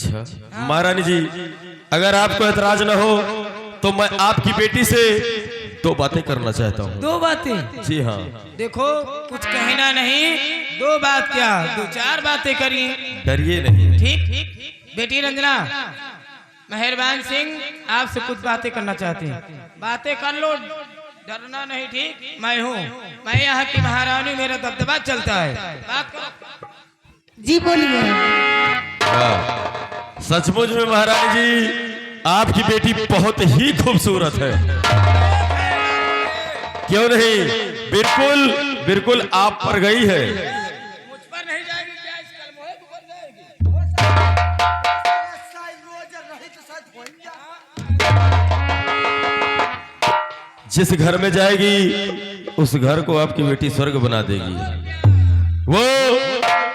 अच्छा महारानी जी, अगर आपको एतराज न हो तो मैं आपकी बेटी से दो बातें करना चाहता हूँ। दो बातें? जी हाँ। देखो कुछ कहना नहीं, दो बात क्या, दो चार बातें करिए, डरिए नहीं। ठीक। बेटी रंजना, मेहरबान सिंह आपसे कुछ बातें करना चाहते हैं। बातें कर लो, डरना नहीं, ठीक। मैं हूँ, मैं यहाँ की महारानी, मेरा दबदबा चलता है। बात करो। जी बोलिए। सचमुच में महारानी जी, आपकी बेटी बहुत ही खूबसूरत है। क्यों नहीं, बिल्कुल बिल्कुल आप पर गई है। मुझ पर नहीं जाएगी क्या, इस कलमोहे पर जाएगी। जिस घर में जाएगी उस घर को आपकी बेटी स्वर्ग बना देगी।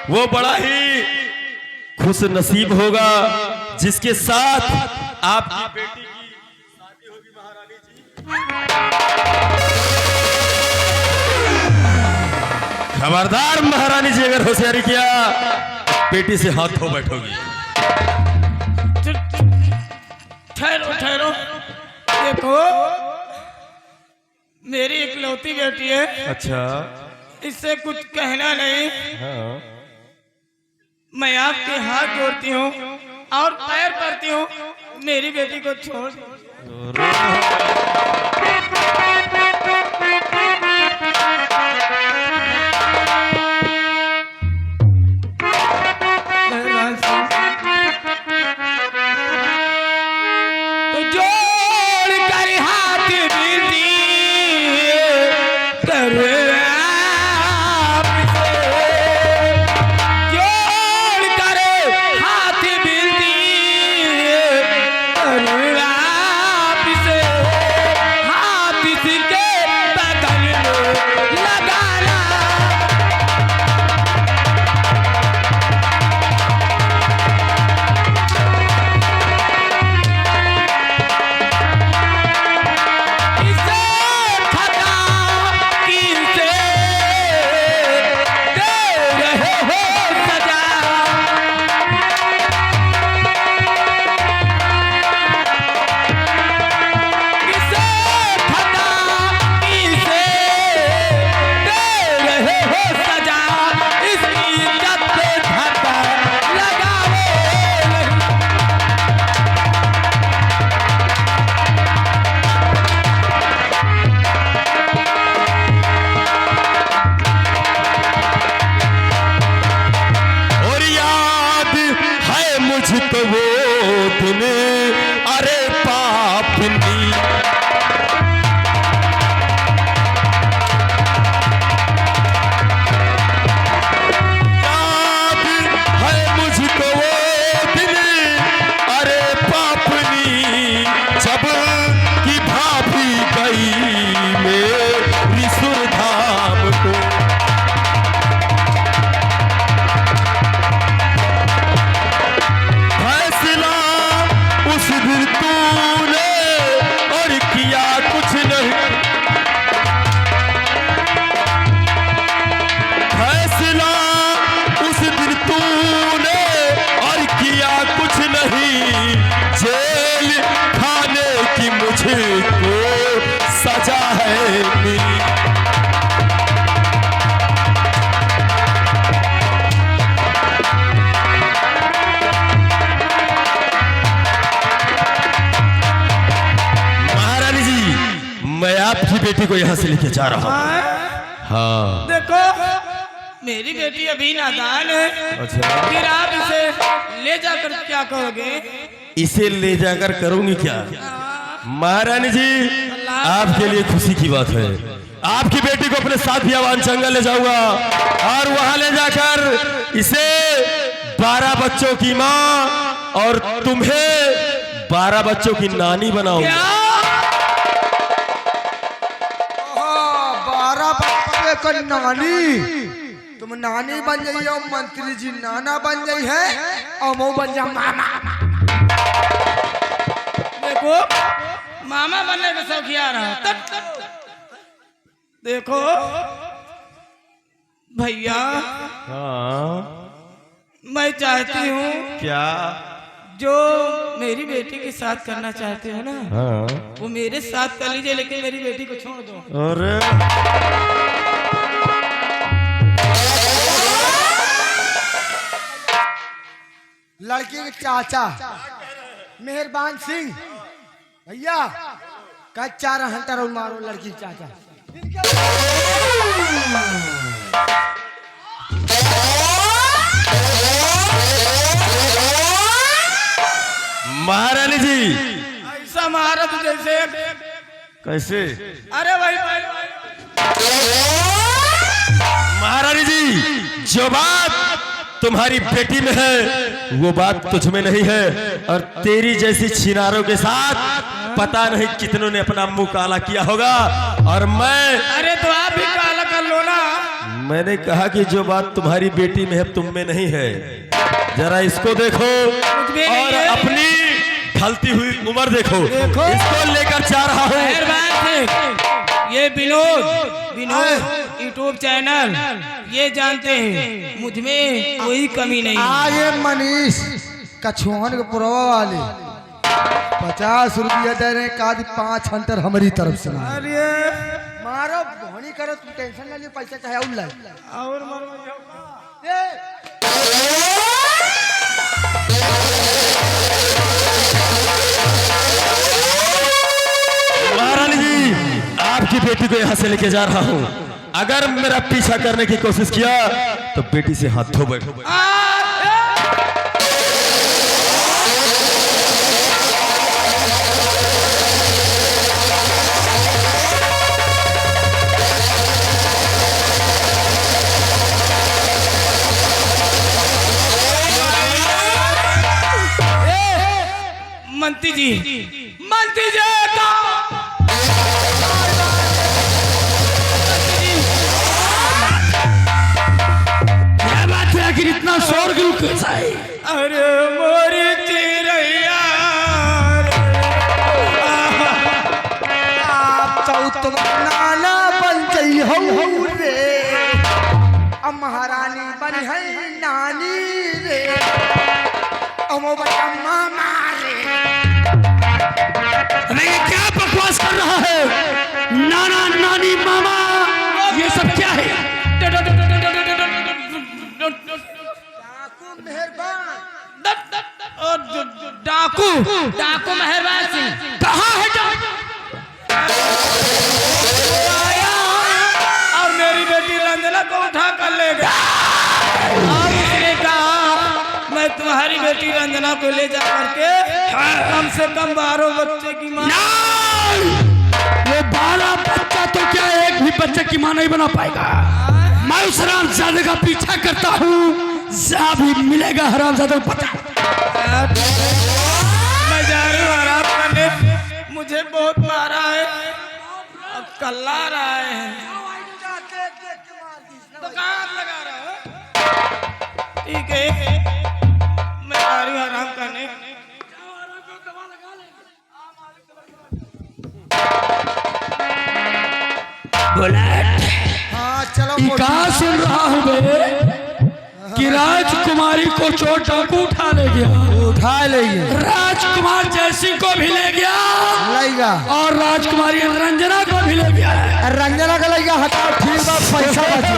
वो बड़ा ही खुश नसीब होगा जिसके साथ आपकी बेटी की शादी होगी महारानी जी। खबरदार महारानी जी, अगर होशियारी किया बेटी से हाथ धो बैठोगी। ठहरो, देखो मेरी इकलौती बेटी है। अच्छा, इससे कुछ कहना नहीं। हाँ। मैं आपके हाथ जोड़ती हूँ और पैर पड़ती हूँ, मेरी बेटी को छोड़ दो। तो जोड़ कर हाथ दीदी करे तो वो दिन, अरे पापनी, याद है मुझको वो दिन, अरे पापनी, जब की भाभी गई मेरी सुरधाम को। जेल खाने की मुझको सजा है मिली। महारानी जी, मैं आपकी बेटी को यहाँ से लेके जा रहा हूँ। हाँ देखो मेरी बेटी अभी नादान है। अच्छा, फिर आप इसे ले जाकर क्या करोगे? इसे ले जाकर करूंगी क्या? महारानी जी, आपके लिए खुशी की बात है, आपकी बेटी को अपने साथ बियावान जंगल ले जाऊंगा और वहां ले जाकर इसे 12 बच्चों की माँ और तुम्हें 12 बच्चों की नानी बनाऊंगा। 12 बच्चे का नानी? तुम नानी बन जाइए और मंत्री जी नाना बन जाई है और मैं बन जा मामा। देखो मामा बनने का शौकिया रहा। देखो भैया, हाँ, मैं चाहती हूँ क्या? जो मेरी बेटी के साथ करना चाहते हो ना, हाँ। वो मेरे साथ कर लीजिए, लेकिन मेरी बेटी को छोड़ दो। अरे लड़की के चाचा मेहरबान सिंह भैया का 4 हंटर और मारो लड़की के चाचा। महारानी जी ऐसा महाराज जैसे कैसे? अरे भाई महारानी जी, जो बात तुम्हारी बेटी में है वो बात तुझ में नहीं है, और तेरी जैसी छिनारों के साथ पता नहीं कितनों ने अपना मुंह काला किया होगा। और मैं, अरे तो आप भी काला कर लो ना। मैंने कहा कि जो बात तुम्हारी बेटी में है तुम में नहीं है। जरा इसको देखो और अपनी ढलती हुई उम्र देखो, इसको लेकर जा रहा हूँ। ये विनोद यूट्यूब चैनल ये जानते हैं मुझ में कोई कमी नहीं। आगे मनीष कछुआन के पुरवा वाले 50 रुपया दे रहे, काद 5 हंटर हमारी तरफ से। अरे मारो भोनी करो, तुम टेंशन ना ले, पैसा चाहे और लाई। महारानी जी, आपकी बेटी को यहाँ से लेके जा रहा हूँ। अगर मेरा पीछा करने की कोशिश किया तो बेटी से हाथ धो बैठो। मंत्री जी, मंत्री जी क्या बात है, आखिर इतना शोर क्यों कैसा है? अरे मोरी चिड़ैया आप तो नाना बन गई हो रे, अब महारानी बनी है नानी रे, अमो बम्मा मारे। अरे ये क्या बकवास कर रहा है? नाना नानी मामा ये सब क्या है? डाकू डाकू मेहरबान सिंह कहाँ है और मेरी बेटी रंजना को उठा कर ले गया। और उसने कहा मैं तुम्हारी बेटी रंजना को ले जा करके कम से कम 12 बच्चे की माँ। वो 12 बच्चा तो क्या एक भी बच्चे की मां नहीं बना पाएगा। मैं उस हरामजादे का पीछा करता हूँ, जा भी मिलेगा हरामजादे को पता। मैं जा रही हूँ आराम करने, मुझे बहुत मारा है, अब कल्ला रहा है। तो कहाँ लगा रहा है? ठीक है, मैं जा रही हूँ आराम करने। हाँ चलो कहाँ सुन रहा हूँ बे कि राजकुमारी को चोर डाकू उठा ले गया, उठा लेंगे, राजकुमार जयसिंह को भी ले गया लाइगा, और राजकुमारी रंजना को भी ले गया। रंजना का लाइगा। हटाओ, ठीक बा, पैसा बचा।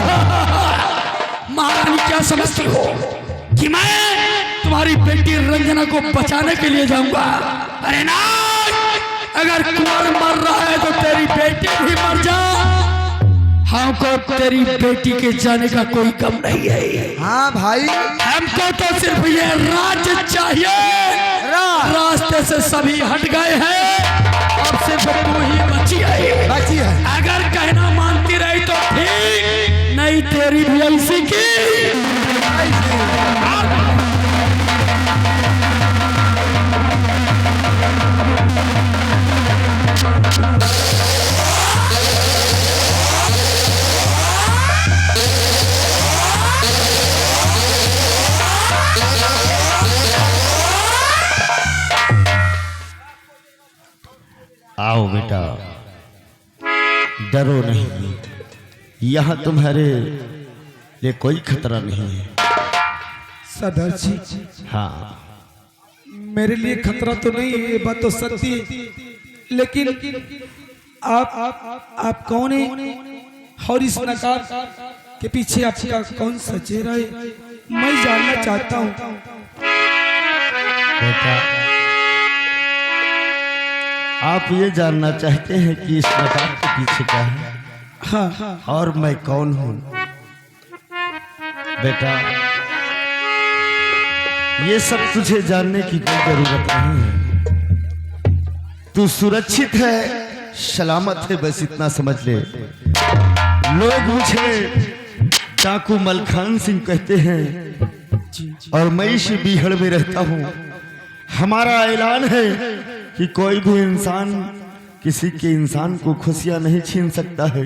महारानी क्या समझती हो कि मैं तुम्हारी बेटी रंजना को बचाने के लिए जाऊंगा? अरे ना, अगर कुंवर मर रहा है तो तेरी बेटी भी मर जा, हमको तेरी बेटी के जाने का कोई गम नहीं है। हाँ भाई, हमको तो सिर्फ ये राज्य चाहिए। रास्ते से सभी हट गए हैं, अब सिर्फ तू ही बची है। बची है। अगर कहना मानती रही तो ठीक, नहीं तेरी भी ऐसी की। आओ बेटा, डरो नहीं, यहाँ तुम्हारे लिए कोई खतरा नहीं है। सदर जी, हाँ, मेरे लिए खतरा तो नहीं है, ये बात तो सत्य है, लेकिन आप कौन है और इस नकाब के पीछे आपका कौन सा चेहरा है, मैं जानना चाहता हूँ। बेटा, आप ये जानना चाहते हैं कि इस नकाब के पीछे क्या है, हाँ, और मैं कौन हूँ? बेटा, ये सब तुझे जानने की कोई जरूरत नहीं है। तू सुरक्षित है, सलामत है, बस इतना समझ ले। लोग मुझे डाकू मलखान सिंह कहते हैं और मैं इसी बीहड़ में रहता हूँ। हमारा ऐलान है कि कोई भी इंसान किसी के इंसान को खुशियां नहीं छीन सकता है,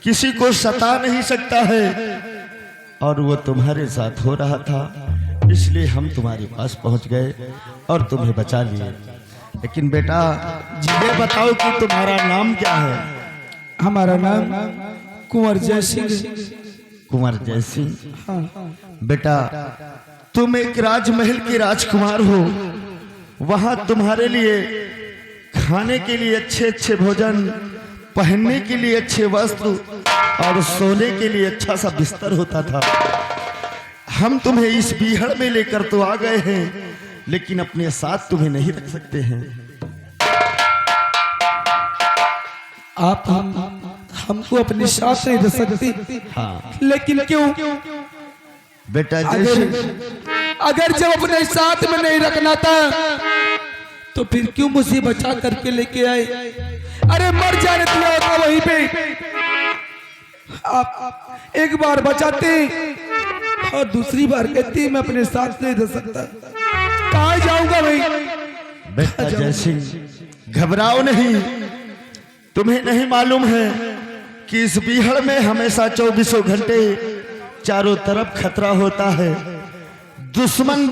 किसी को सता नहीं सकता है, और वो तुम्हारे साथ हो रहा था, इसलिए हम तुम्हारे पास पहुंच गए और तुम्हें बचा लिए। लेकिन बेटा, ये बताओ कि तुम्हारा नाम क्या है? हमारा नाम कुंवर जय सिंह। कुंवर जय सिंह। बेटा, तुम एक राजमहल के राजकुमार हो। वहां तुम्हारे लिए खाने के लिए अच्छे अच्छे भोजन, पहनने के लिए अच्छे वस्त्र और सोने के लिए अच्छा सा बिस्तर होता था। हम तुम्हें इस बीहड़ में लेकर तो आ गए हैं, लेकिन अपने साथ तुम्हें नहीं रख सकते हैं। आप हमको अपने साथ नहीं रख सकते। हाँ लेकिन क्यों? बेटा, अगर जब अपने साथ में नहीं रखना था तो फिर क्यों मुझे बचा करके लेके आए? अरे मर जाने दिया होता वहीं पे। आप एक बार बचाते और दूसरी बार कहते मैं अपने साथ नहीं रह सकता। कहाँ जाऊंगा भाई? बेटा जय सिंह, घबराओ नहीं। तुम्हें नहीं मालूम है कि इस बीहड़ में हमेशा 24 घंटे चारों तरफ खतरा होता है। दुश्मन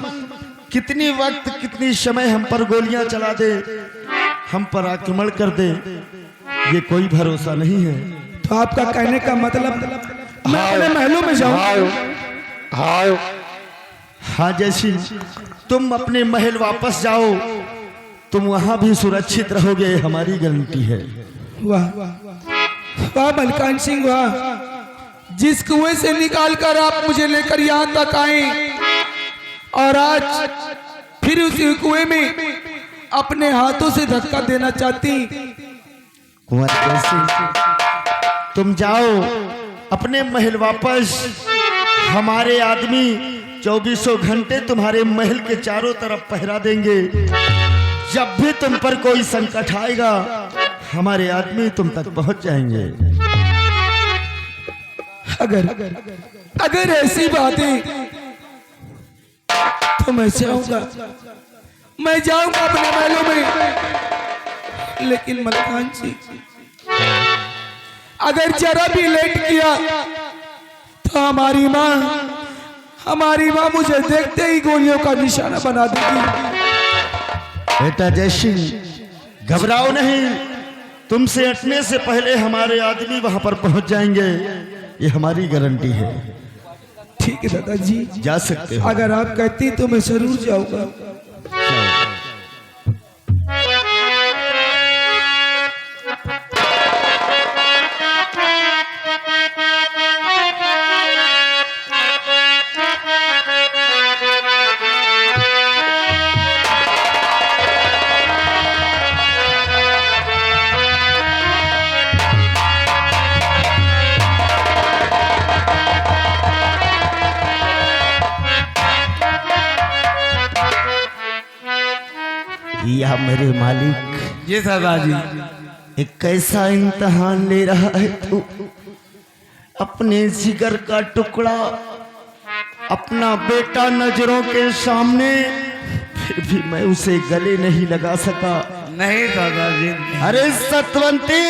कितनी वक्त, कितनी समय हम पर गोलियां चला दे, हम पर आक्रमण कर दे, ये कोई भरोसा नहीं है। तो आपका कहने का मतलब मैं अपने महलों में जाऊं? हाँ जैसी, तुम अपने महल वापस जाओ, तुम वहां भी सुरक्षित रहोगे, हमारी गारंटी है। वाह वाह मलकान सिंह, वाह। जिस कुएं से निकाल कर आप मुझे लेकर यहाँ तक आए और आज फिर उसी कुएं में अपने हाथों से धक्का देना चाहती। कुंवर जय सिंह, तुम जाओ अपने महल वापस। हमारे आदमी 24 घंटे तुम्हारे महल के चारों तरफ पहरा देंगे। जब भी तुम पर कोई संकट आएगा, हमारे आदमी तुम तक पहुंच जाएंगे। अगर ऐसी बात है तो मैं जाऊंगा अपने महलों में। लेकिन मलकान जी, अगर जरा भी लेट किया तो हमारी माँ मुझे देखते ही गोलियों का निशाना बना देगी। बेटा जय सिंह, घबराओ नहीं। तुमसे हटने से पहले हमारे आदमी वहां पर पहुंच जाएंगे, ये हमारी गारंटी है। ठीक है दादाजी, जा सकते हो। अगर आप कहती तो मैं जरूर जाऊंगा। या मेरे मालिक, जी सरदार जी। एक कैसा इम्तिहान ले रहा है तू। अपने जिगर का टुकड़ा, अपना बेटा नजरों के सामने, फिर भी मैं उसे गले नहीं लगा सका। नहीं सरदार जी। अरे सतवंती,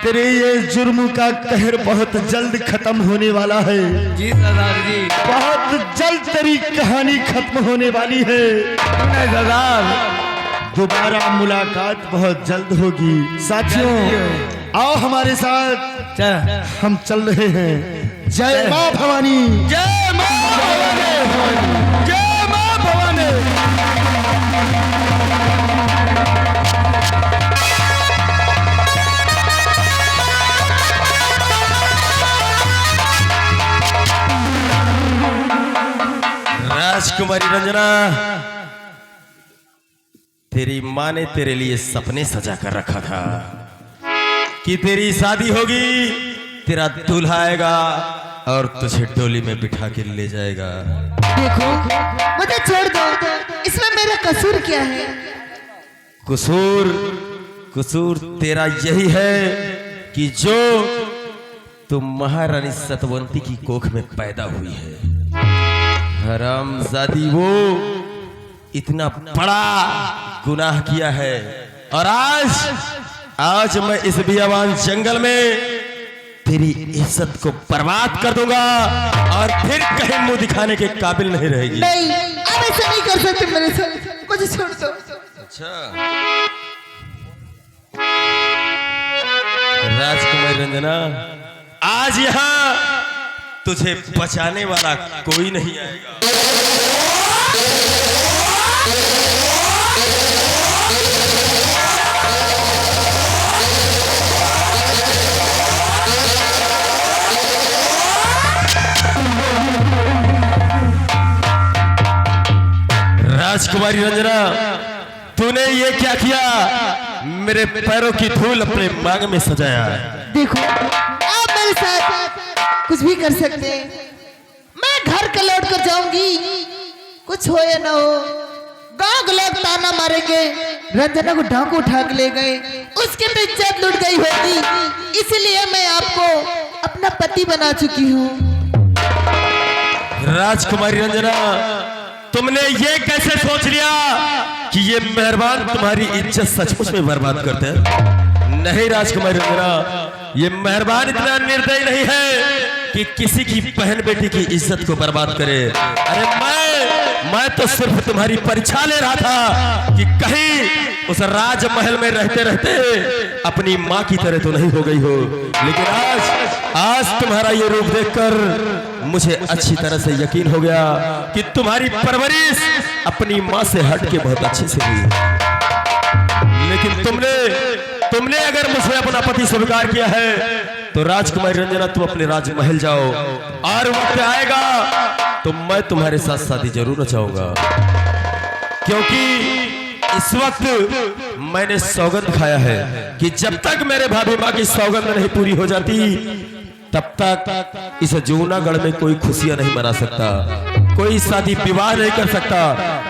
तेरे ये जुर्म का कहर बहुत जल्द खत्म होने वाला है। जी सरदार जी। बहुत जल्द तेरी कहानी खत्म होने वाली है। नहीं सरदार। दोबारा मुलाकात बहुत जल्द होगी। साथियों, आओ हमारे साथ, चल हम चल रहे हैं। जय मां भवानी। जय मां भवानी। जय मां भवानी। राजकुमारी रंजना, तेरी माँ ने तेरे लिए सपने सजा कर रखा था कि तेरी शादी होगी, तेरा दूल्हा आएगा और तुझे डोली में बिठा के ले जाएगा। देखो मुझे छोड़ दो, इसमें मेरा कसूर क्या है? कसूर तेरा यही है कि जो तुम महारानी सतवंती की कोख में पैदा हुई है। हरामजादी, वो इतना बड़ा गुनाह किया है और आज मैं इस बियाबान जंगल में तेरी इज्जत को बर्बाद कर दूंगा और फिर कहीं मुंह दिखाने के काबिल नहीं रहेगी। नहीं, आप ऐसा नहीं कर सकते मेरे साथ, मुझे छोड़ दो। अच्छा, राजकुमारी रंजना, आज यहाँ तुझे बचाने वाला कोई नहीं आएगा। राजकुमारी रंजना, तूने ये क्या किया? मेरे पैरों की धूल अपने मांग में सजाया है। देखो आप मेरे साथ कुछ भी कर सकते हैं, मैं घर के लौट कर जाऊंगी, कुछ हो या ना हो, गांव के लोग ताना मारेंगे, रंजना को डाकू उठा के ले गए, उसकी तो इज्जत लुट गई होगी, इसलिए मैं आपको अपना पति बना चुकी हूँ। राजकुमारी रंजना, तुमने ये कैसे सोच लिया कि ये मेहरबान तुम्हारी इज्जत सचमुच में बर्बाद करते हैं? नहीं राजकुमारी रंजना, ये मेहरबान इतना निर्दयी नहीं है कि किसी की बहन बेटी की इज्जत को बर्बाद करे। अरे मैं तो सिर्फ तुम्हारी परीक्षा ले रहा था कि कहीं उस राजमहल में रहते रहते अपनी माँ की तरह तो नहीं हो गई हो। लेकिन आज तुम्हारा ये रूप देखकर मुझे अच्छी तरह से यकीन हो गया कि तुम्हारी परवरिश अपनी माँ से हट के बहुत अच्छे से हुई। लेकिन तुमने अगर मुझे अपना पति स्वीकार किया है तो राजकुमारी रंजना, तुम अपने राजमहल जाओ और वक्त आएगा तो मैं तुम्हारे साथ शादी जरूर रचाऊंगा, क्योंकि इस वक्त मैंने सौगंध खाया है कि जब तक मेरे भाभी माँ की सौगंध नहीं पूरी हो जाती तब तक इस जूनागढ़ में कोई खुशियां नहीं मना सकता, कोई शादी विवाह नहीं कर सकता।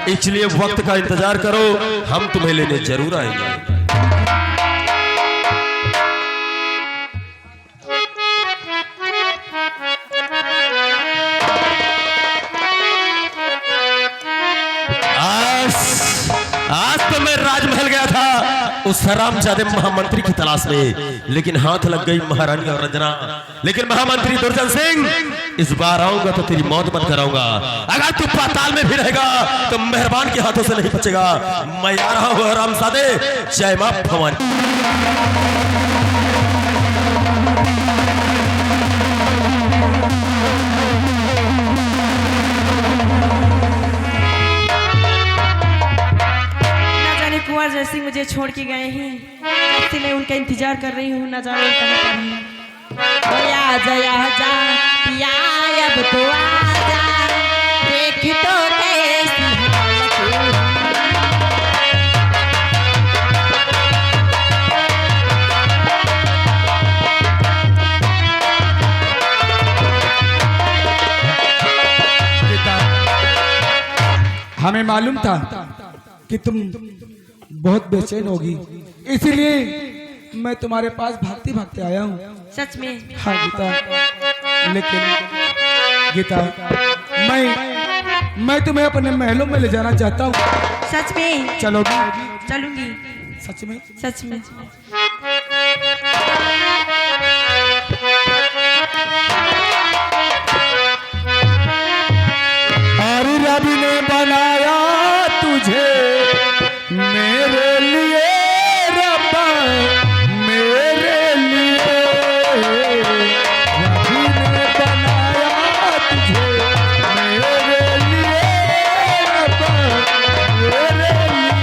इसलिए वक्त का इंतजार करो, हम तुम्हें लेने जरूर आएंगे। आज तो मैं राजमहल गया था उस हरामजादे महामंत्री की तलाश में, लेकिन हाथ लग गई महारानी और रंजना। लेकिन महामंत्री दुर्जन सिंह, इस बार आऊंगा तो तेरी मौत मत कराऊंगा। अगर तू पाताल में भी रहेगा तो मेहरबान के हाथों से नहीं बचेगा। मैं आ रहा हूं हरामजादे। जय मां भवानी। कुंवर जैसी मुझे छोड़ के गए हैं, तब से मैं उनका इंतजार कर रही हूँ, न जाने कहाँ पर हैं। ओया जया जा पिया अब तो आजा, देख तो कैसी हालत है। हमें मालूम था कि तुम बहुत बेचैन होगी, इसीलिए मैं तुम्हारे पास भागते भागते आया हूँ। सच में? हाँ गीता, लेकिन गीता मैं तुम्हें अपने महलों में ले जाना चाहता हूँ। सच में? चलोगी? चलूंगी। सच में? सच में। और रब ने बनाया तुझे मेरे लिए, रब्बा मेरे लिए, रब ने बनाया तुझे मेरे लिए, रब्बा मेरे लिए।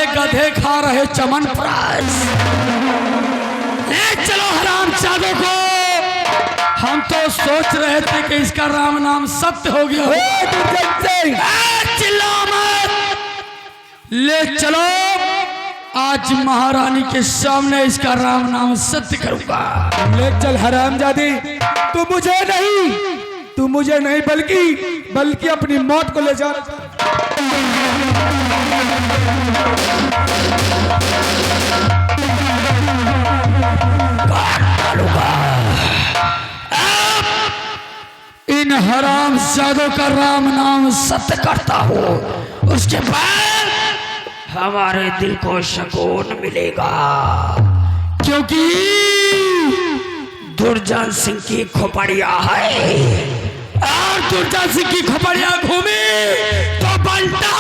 साले गधे खा रहे चमन प्राश। ले चलो हराम जादों को। हम तो सोच रहे थे कि इसका राम नाम सत्य हो गया हो। चिल्ला मत, ले चलो। आज महारानी के सामने इसका राम नाम सत्य करूंगा। ले चल हरामजादी, तू मुझे नहीं बल्कि अपनी मौत को ले जा। इन हराम जादों का राम नाम सत्य करता हूँ, उसके बाद हमारे दिल को सुकून मिलेगा। क्योंकि दुर्जन सिंह की खोपड़िया है और दुर्जन सिंह की खोपड़िया घूमी तो बंटा।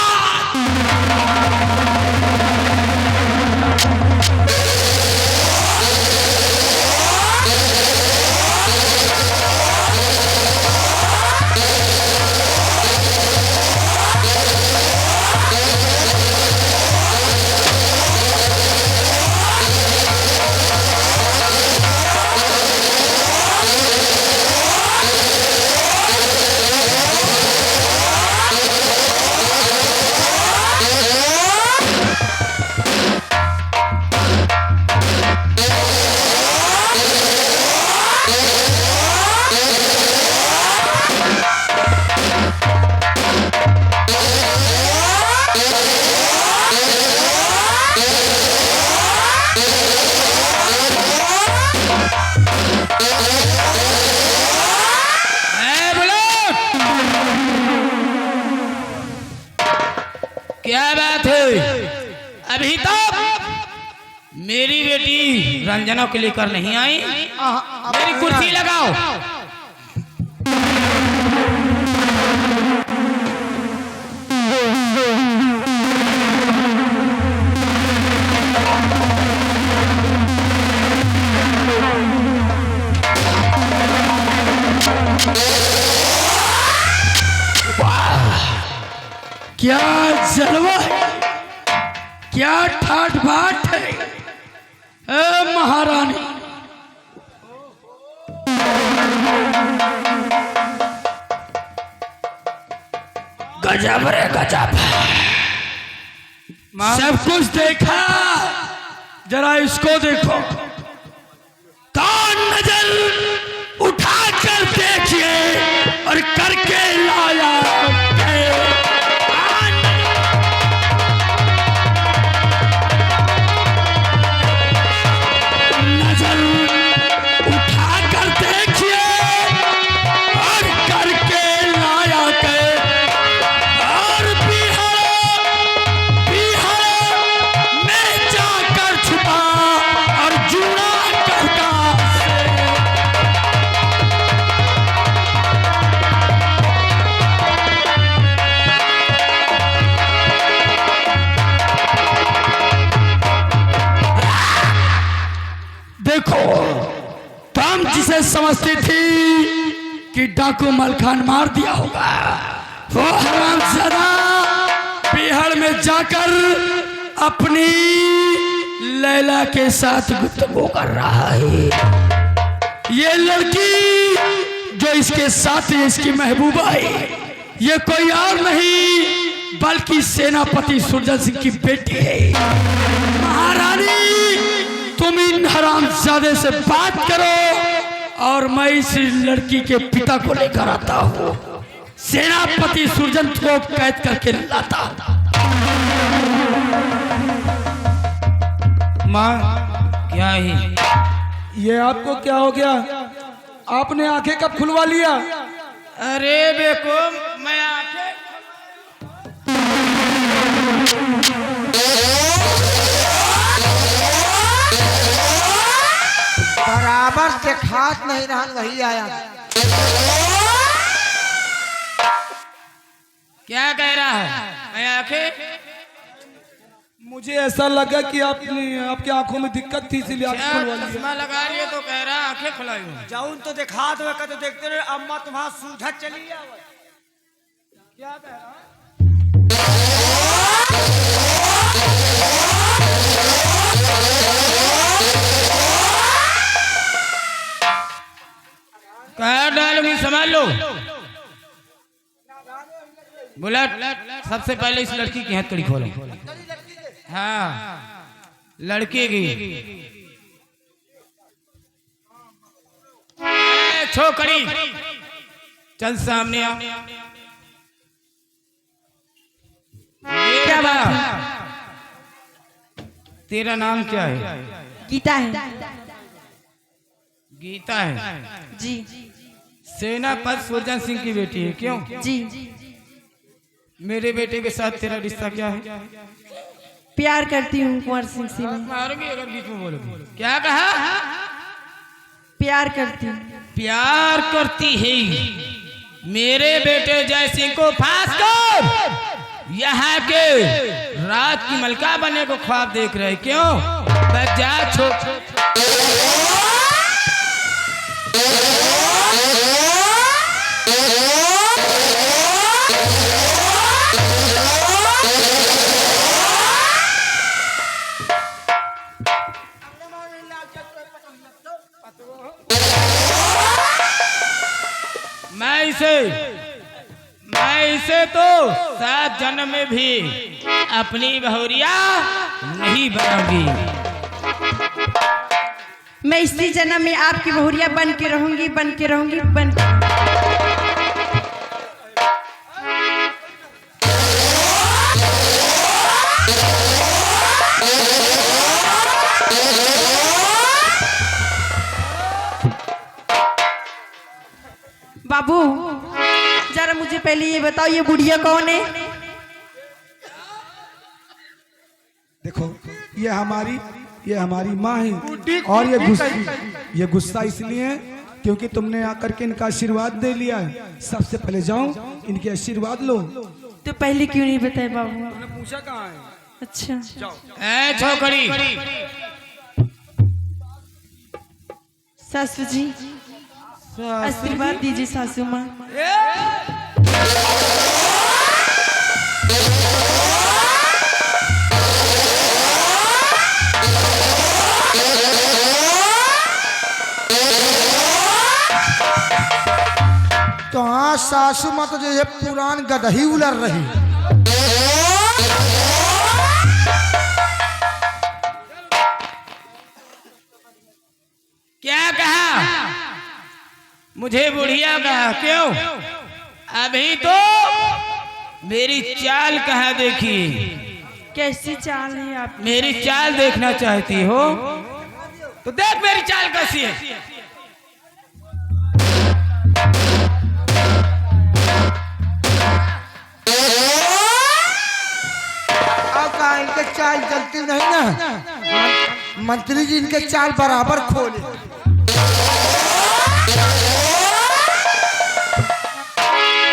क्या बात है? अभी तक मेरी बेटी रंजना को लेकर नहीं आई। मेरी कुर्सी लगाओ। क्या जलवा है, क्या ठाठ बाट है। महारानी, गजब रे गजब। सब कुछ देखा, जरा इसको देखो। कान नजर उठा कर देखिए और करके लाया। जिसे समझती थी कि डाकू मलखान मार दिया होगा, वो हरामजादा बिहार में जाकर अपनी लैला के साथ गुफ्तगू कर रहा है। ये लड़की जो इसके साथ है, इसकी महबूबा है, ये कोई और नहीं बल्कि सेनापति सुरजन सिंह की बेटी है। महारानी, तुम इन हरामजादे से बात करो और मैं इस लड़की के पिता को लेकर आता हूँ। सेनापति सुरजन को कैद करके लाता हूँ। माँ, क्या ही ये आपको क्या हो गया? आपने आंखें कब खुलवा लिया? अरे बेको, मैं आंखें बराबर से खास नहीं रहा, वही आया। क्या कह रहा है? मैं आंखें, मुझे ऐसा लगा कि आपकी आंखों में दिक्कत थी, इसीलिए आंखें खुलवा लिया। चश्मा लगा लिए तो कह रहा आंखें खुलाई हूँ। जाऊं तो दिखा दो, तो देखते रहे अम्मा तुम्हारा सूझा चली आवे। क्या कह रहा है? समझ लो। बुलेट, सबसे पहले इस लड़की की हथकड़ी खोलो। हाँ, लड़की की छोकरी, चल सामने आ। क्या बात है? तेरा नाम क्या है? गीता है गीता है। जी सेनापति सुरजन सिंह की बेटी है, क्यों? जी। मेरे बेटे के साथ तेरा रिश्ता क्या है? प्यार करती हूँ कुंवर सिंह से मैं। मारोगी अगर बीच में बोलोगी। क्या कहा? प्यार करती हूँ। प्यार करती है। मेरे बेटे जय सिंह को फांस कर यहाँ के रात की मलका बनने को ख्वाब देख रहे, क्यों? बस जा मैं इसे तो 7 जन्म में भी अपनी बहुरिया नहीं बनाऊंगी। मैं इसी जन्म में आपकी बहुरिया बन के रहूंगी, बन के रहूंगी, बन के। बाबू जरा मुझे पहले ये बताओ, ये बुढ़िया कौन है? देखो, ये हमारी माँ है। और ये गुस्सा इसलिए है क्योंकि तुमने आकर के इनका आशीर्वाद दे लिया है। सबसे पहले जाओ इनके आशीर्वाद लो। तो पहले क्यों नहीं बताया बाबू? तुमने पूछा कहाँ है? अच्छा ए छोकरी, सासू जी आशीर्वाद दीजिए सासू माँ। तो हाँ सासू माँ तो जो पुरान गदही उलर रही। क्या कहा? मुझे बुढ़िया कहा, क्यों? अभी तो मेरी चाल कहाँ देखी? कैसी चाल है आप? मेरी चाल देखना चाहती हो तो देख मेरी चाल कैसी है। अब कहा इनके चाल चलती नहीं ना, मंत्री जी इनके चाल बराबर खोले।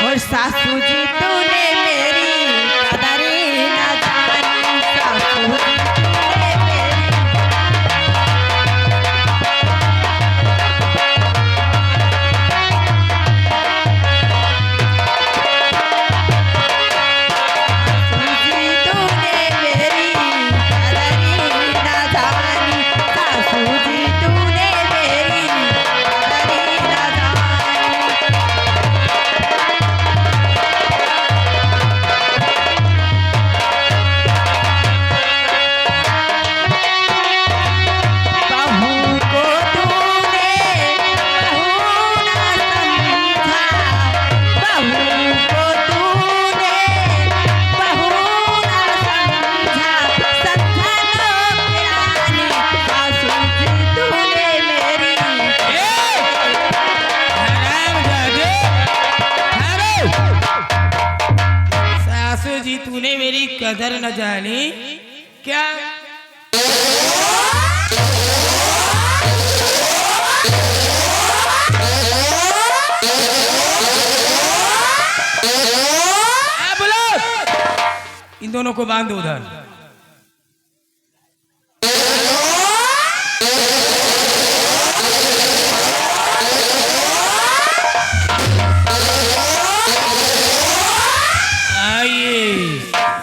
और सासू जी तूने मेरी कदर ना जानी, सासू जी तूने मेरी। सासू जी तूने मेरी कदर ना जानी, सासू जी तूने मेरी कदर ना जानी। बहू को तूने बहू ना समझा, बहू को तूने बहू ना समझा, समझा लो प्यारी, सासू जी तूने मेरी। सासू जी तूने मेरी कदर न जानी, क्या? बोलो, इन दोनों को बांध दो उधर।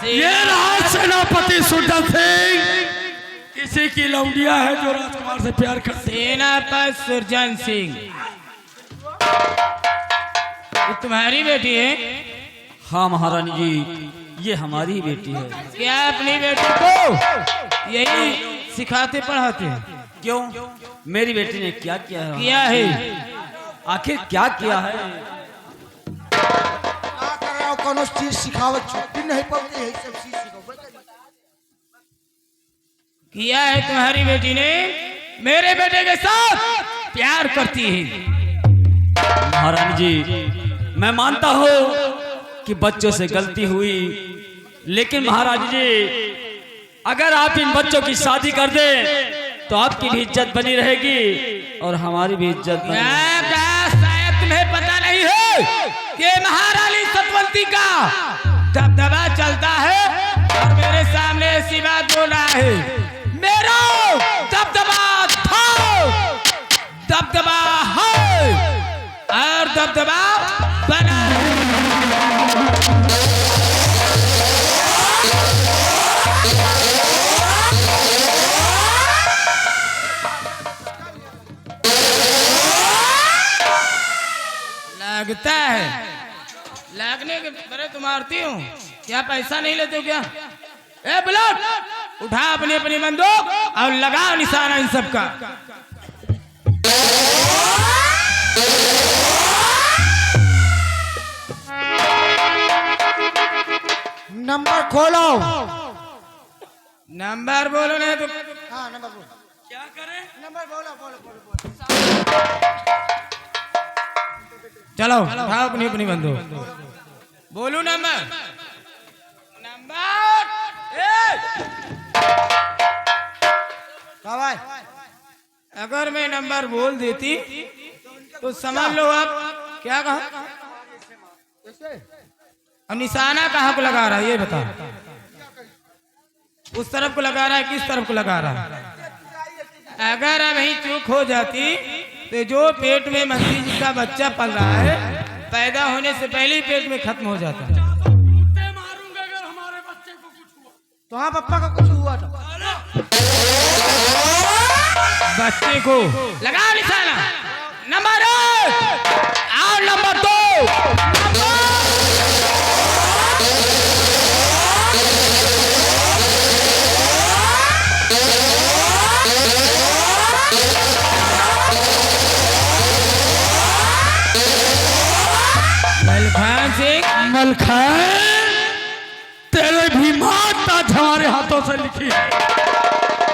ये रहा सेनापति सुरजन सिंह, इसी की लौंडिया है जो राजकुमार से प्यार करती है। सेनापति सुरजन सिंह। ये तुम्हारी बेटी है? हाँ महारानी जी, ये हमारी बेटी है। क्या अपनी बेटी को यही सिखाते पढ़ाते हैं? क्यों, मेरी बेटी ने क्या किया है? किया है? आखिर क्या किया है? क्या कर रहा हो? कोनो चीज सिखावत छुट्टी नहीं पड़ती है, सब चीज सिखाओ। किया है तुम्हारी बेटी ने? मेरे बेटे के साथ प्यार करती है। महारानी जी, मैं मानता हूँ कि बच्चों से गलती हुई, लेकिन महारानी जी अगर आप इन बच्चों की शादी कर दें तो आपकी भी इज्जत बनी रहेगी और हमारी भी इज्जत बनी रहेगी। शायद तुम्हें पता नहीं है कि महारानी सतवंती का दबदबा चलता है और मेरे सामने ऐसी बात बोल रहा है। मेरा दबदबा था, दबदबा है और दबदबा बना है। लगता है, लगने के बड़े तुम मारती हूँ। क्या पैसा नहीं लेते हो क्या? ए बुलेट, उठा अपनी अपनी बंदूक और लगाओ निशाना इन सबका। नंबर खोलो। नंबर बोलो नहीं तो हाँ नंबर बोलो। क्या करें? नंबर बोलो बोलो बोलो बोलो। चलो उठाओ अपनी अपनी बंदूक, बोलू नंबर। नंबर भाई, अगर मैं नंबर बोल देती तो समझ लो आप क्या कहा। और निशाना कहाँ को लगा रहा है ये बता। उस तरफ को लगा रहा है, किस तरफ को लगा रहा है? अगर अब ही चूक हो जाती तो जो पेट में मंत्री जी का बच्चा पल रहा है, पैदा होने से पहले ही पेट में खत्म हो जाता है। तो हाँ पप्पा का कुछ हुआ था। बच्चे को लगाओ निशाना। नंबर 1 और नंबर 2। मलखान, तेरे भी माता हमारे हाथों से लिखी है।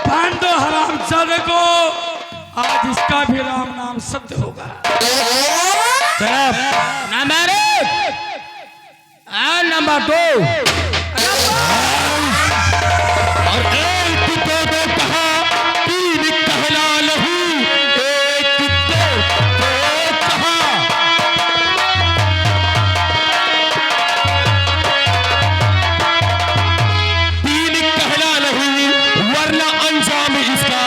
पांडो हराम जादे को आज इसका भी राम नाम सत्य होगा। नंबर 1 और नंबर 2। और एक कुत्ते ने कहा 3 कहला लहू, एक कुत्ते को कहा। 3 कहला लहू, वरना अंजाम इसका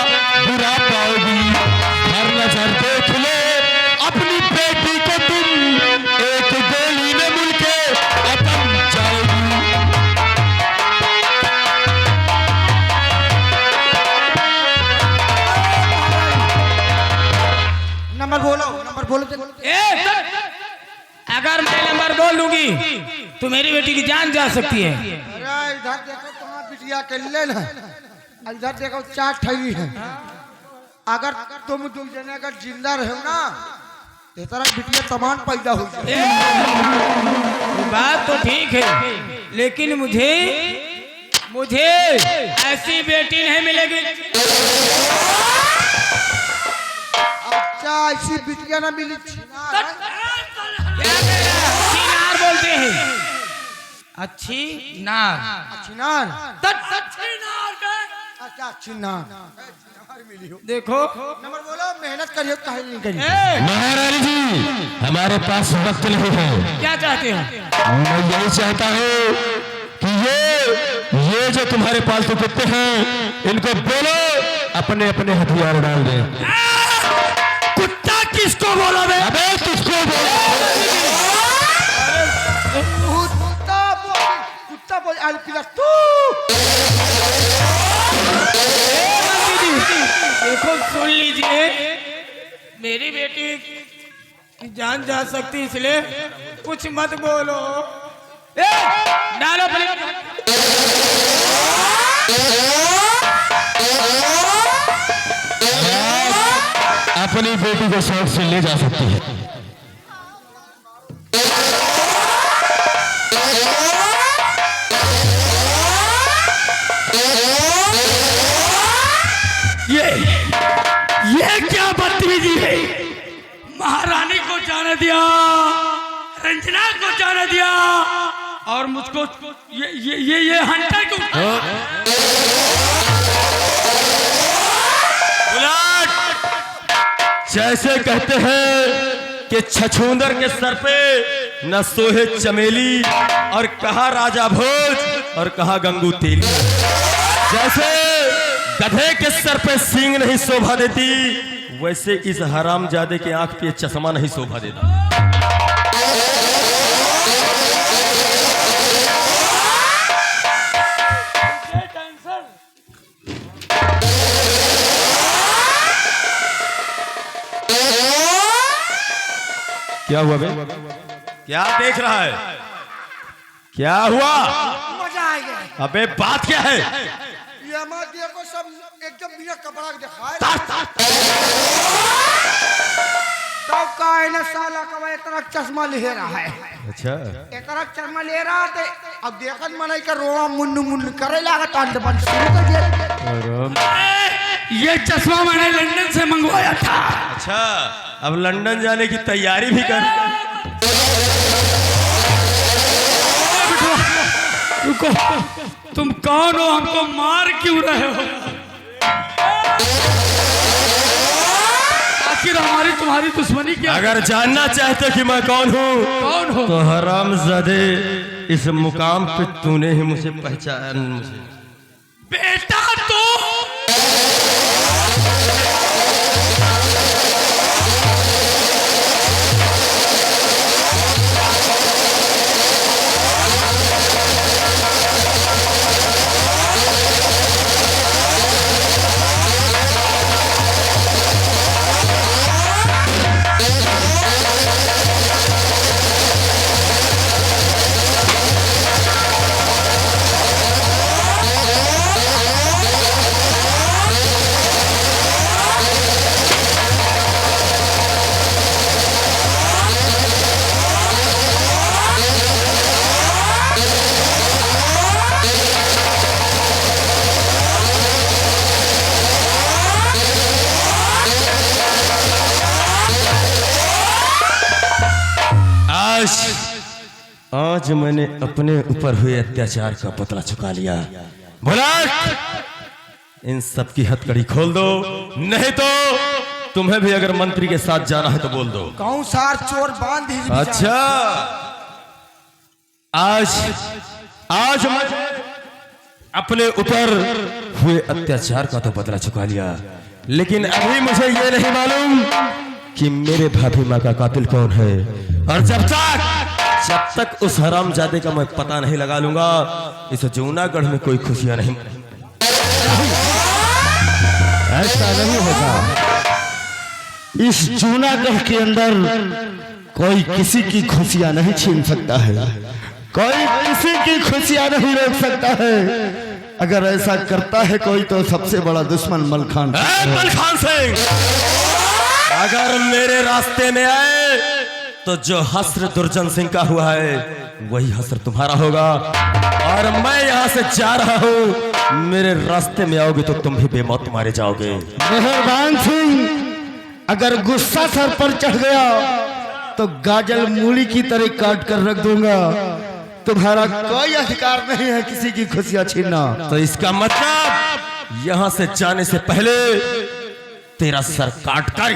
बुरा पाओगी। हर नजर देख लो अपनी बेटी को तुम, एक गोली में मुलके अटक जाएगी। नंबर बोलो, नंबर बोलो। अगर मैं नंबर बोल दूंगी तो मेरी बेटी की जान जा सकती है। अरे इधर देखो कहाँ बिटिया के ले ना, इधर देखो 4 ठैली है। अगर तुम 2 जने अगर जिंदा रहो ना, तो तरह बिटिया तमाम पैदा हो जाए। बात तो ठीक है, लेकिन मुझे ऐसी बेटी नहीं मिलेगी। अच्छा ऐसी बिटिया ना मिली। छिनार है? क्या कह रहा है? अच्छी नार बोलते हैं। अच्छी नार। छिनार? अच्छा छिनार मिली हो। देखो नंबर बोलो, मेहनत करियो काहे नहीं करियो। महारानी जी, हमारे पास वक्त नहीं है। क्या चाहते हो? मैं यही चाहता हूँ कि ये जो तुम्हारे पालतू कुत्ते हैं, इनको बोलो अपने अपने हथियार डाल दे। कुत्ता किसको बोला बे? अबे तुझको बोलो। कुत्ता बोल आज पिला तू। देखो सुन लीजिए, मेरी बेटी जान जा सकती इसलिए कुछ मत बोलो। ए, डालो अपनी बेटी को शौक से ले जा सकती है। ये क्या बदतमीजी है? महारानी को जाने दिया, रंजना को जाने दिया, और मुझको ये हंटर को जैसे कहते हैं कि छछूंदर के सर पे न सोहे चमेली, और कहा राजा भोज और कहा गंगू तेली। जैसे गधे के सर पे सींग नहीं शोभा देती, वैसे इस हरामजादे के आंख पे चश्मा नहीं शोभा देता। क्या हुआ बे? क्या देख रहा है? क्या हुआ? मजा आ गया। अबे बात क्या है? ये हमारे को सब एकदम बिना कपड़ा के दिखाए। तब का है ना साला का एक तरह चश्मा ले रहा है। अच्छा, एक तरह चश्मा ले रहा थे। अब देखत मनाई का रोवा मुन्नू मुन्नू करे लगा तो अंत बंद शुरू कर दिया। ये चश्मा मैंने लंदन से मंगवाया था। अच्छा, अब लंदन जाने की तैयारी भी कर। रुको, तुम कौन हो? हमको मार क्यों रहे हो? आखिर हमारी तुम्हारी दुश्मनी क्या? अगर जानना चाहते कि मैं कौन हूँ, कौन हो? तो हरामजादे इस मुकाम पे तूने ही मुझे पहचान। मुझे बेटा तो आज मैंने अपने ऊपर हुए अत्याचार का बदला चुका लिया। बुलाट, इन सब की हथकड़ी खोल दो, नहीं तो तुम्हें भी अगर मंत्री के साथ जाना है तो बोल दो। गाँव सार चोर बांध ही। अच्छा, आज मैं अपने ऊपर हुए अत्याचार का तो बदला चुका लिया, लेकिन अभी मुझे ये नहीं मालूम कि मेरे भाभी माँ का कातिल कौन है। और जब तक उस हरामजादे का मैं पता नहीं लगा लूंगा, इस जूनागढ़ में कोई खुशियां नहीं। ऐसा नहीं होगा। इस जूनागढ़ के अंदर कोई किसी की खुशियां नहीं छीन सकता है, कोई किसी की खुशियां नहीं रोक सकता है। अगर ऐसा करता है कोई तो सबसे बड़ा दुश्मन मलखान। मलखान सिंह, अगर मेरे रास्ते में आए तो जो हस्र दुर्जन सिंह का हुआ है वही हस्र तुम्हारा होगा। और मैं यहाँ से जा रहा हूँ, मेरे रास्ते में आओगे तो तुम भी बेमौत मारे जाओगे। मेहरबान सिंह, अगर गुस्सा सर पर चढ़ गया तो गाजल मूली की तरह काट कर रख दूंगा। तुम्हारा कोई अधिकार नहीं है किसी की खुशियां छीनना। तो इसका मतलब यहाँ से जाने से पहले तेरा सर काट कर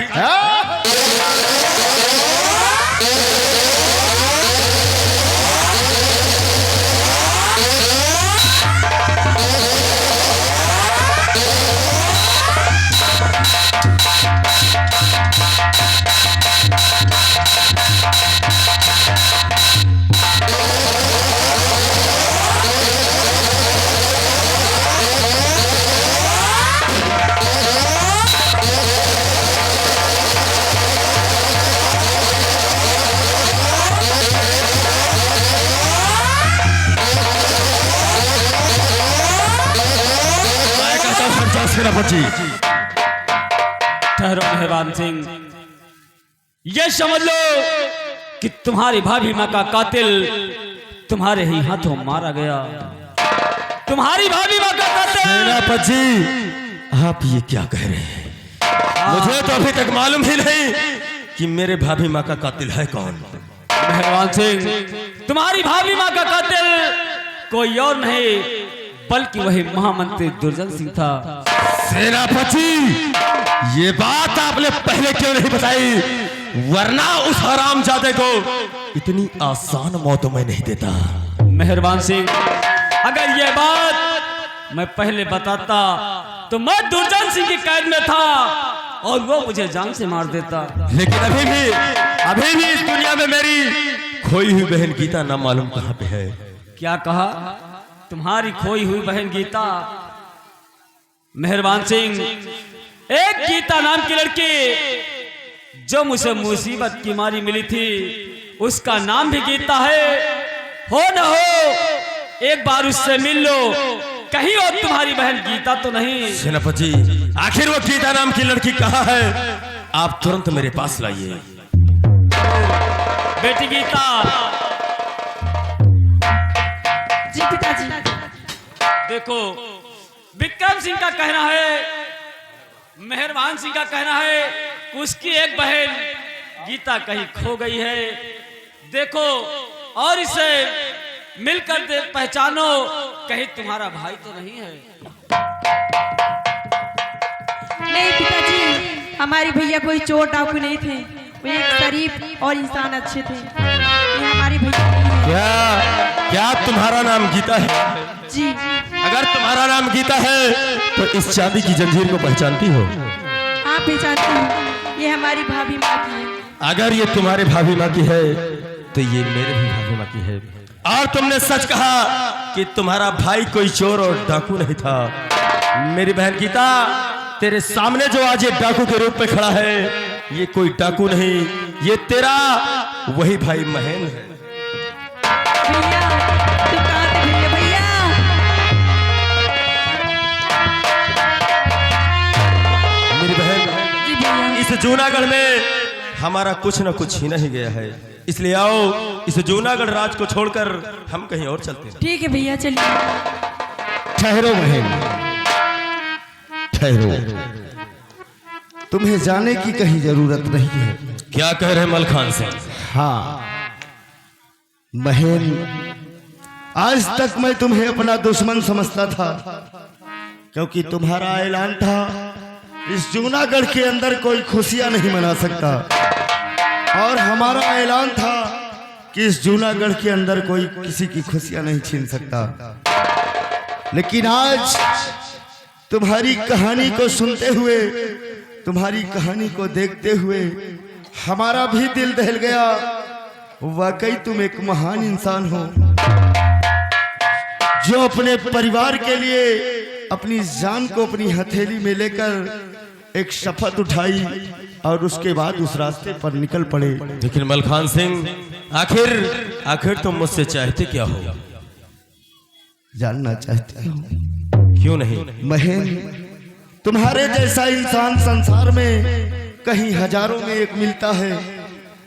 सेनापति। ठहरो मेहरबान सिंह, ये समझ लो कि तुम्हारी भाभी माँ का कातिल तुम्हारे ही हाथों मारा गया। तुम्हारी भाभी माँ का कातिल। सेनापति, आप ये क्या कह रहे हैं? मुझे तो अभी तक मालूम ही नहीं कि मेरे भाभी माँ का कातिल है कौन। मेहरबान सिंह, तुम्हारी भाभी माँ का कातिल कोई और नहीं बल्कि वही महामंत्री दुर्जन सिंह था। सेनापति, ये बात आपने पहले क्यों नहीं बताई, वरना उस हरामजादे को इतनी आसान मौत मैं नहीं देता। मेहरबान सिंह, अगर ये बात मैं पहले बताता तो मैं दुर्जन सिंह की कैद में था और वो मुझे जान से मार देता। लेकिन अभी भी इस दुनिया में मेरी खोई हुई बहन गीता ना मालूम कहाँ पे है। क्या कहा? तुम्हारी खोई हुई बहन गीता? मेहरबान सिंह, एक गीता नाम की लड़की जो मुझे मुसीबत की मारी मिली थी, उसका नाम भी गीता है। हो न हो एक बार उससे मिल लो, कहीं और तुम्हारी बहन गीता तो नहीं। सेनापति, आखिर वो गीता नाम की लड़की कहाँ है? आप तुरंत मेरे पास लाइए। बेटी गीता। जी पिताजी। देखो, विक्रम सिंह का कहना है, मेहरबान सिंह का कहना है कि उसकी एक बहन गीता कहीं खो गई है। देखो और इसे मिलकर पहचानो, कहीं तुम्हारा भाई तो नहीं है। नहीं पिताजी, हमारे भैया कोई चोर डाकू नहीं थे, वो एक शरीफ और इंसान अच्छे थे। ये हमारे भैया नहीं है। क्या तुम्हारा नाम गीता है? जी। अगर तुम्हारा नाम गीता है तो इस चांदी की जंजीर को पहचानती हो? हाँ पहचानती हूँ, ये हमारी भाभी माँ की है। अगर ये तुम्हारे भाभी माँ की है तो ये मेरे भी भाभी माँ की है। और तुमने सच कहा कि तुम्हारा भाई कोई चोर और डाकू नहीं था। मेरी बहन गीता, तेरे सामने जो आज ये डाकू के रूप में खड़ा है, ये कोई डाकू नहीं, ये तेरा वही भाई महेन है। भैया, तुम कहाँ थे भैया? भैया मेरी बहन, जी भैया। इस जूनागढ़ में हमारा कुछ न कुछ छीना ही गया है, इसलिए आओ इस जूनागढ़ राज को छोड़कर हम कहीं और चलते हैं। ठीक है भैया, चलिए। ठहरो बहन, ठहरो। तुम्हें जाने की कहीं जरूरत नहीं है। क्या कह रहे मलखान सिंह? हाँ बहन, आज तक मैं तुम्हें अपना दुश्मन समझता था, क्योंकि तुम्हारा ऐलान था इस जूनागढ़ के अंदर कोई खुशियां नहीं मना सकता, और हमारा ऐलान था कि इस जूनागढ़ के अंदर कोई किसी की खुशियां नहीं छीन सकता। लेकिन आज तुम्हारी कहानी को सुनते हुए, तुम्हारी कहानी को देखते हुए हमारा भी दिल दहल गया। वाकई तुम एक महान इंसान हो, जो अपने परिवार के लिए अपनी जान को अपनी हथेली में लेकर एक शपथ उठाई और उसके बाद उस रास्ते पर निकल पड़े। लेकिन मलखान सिंह, आखिर तुम मुझसे चाहते क्या हो? जानना चाहते हो? क्यों नहीं? महेन, तुम्हारे जैसा इंसान संसार में कहीं हजारों में एक मिलता है,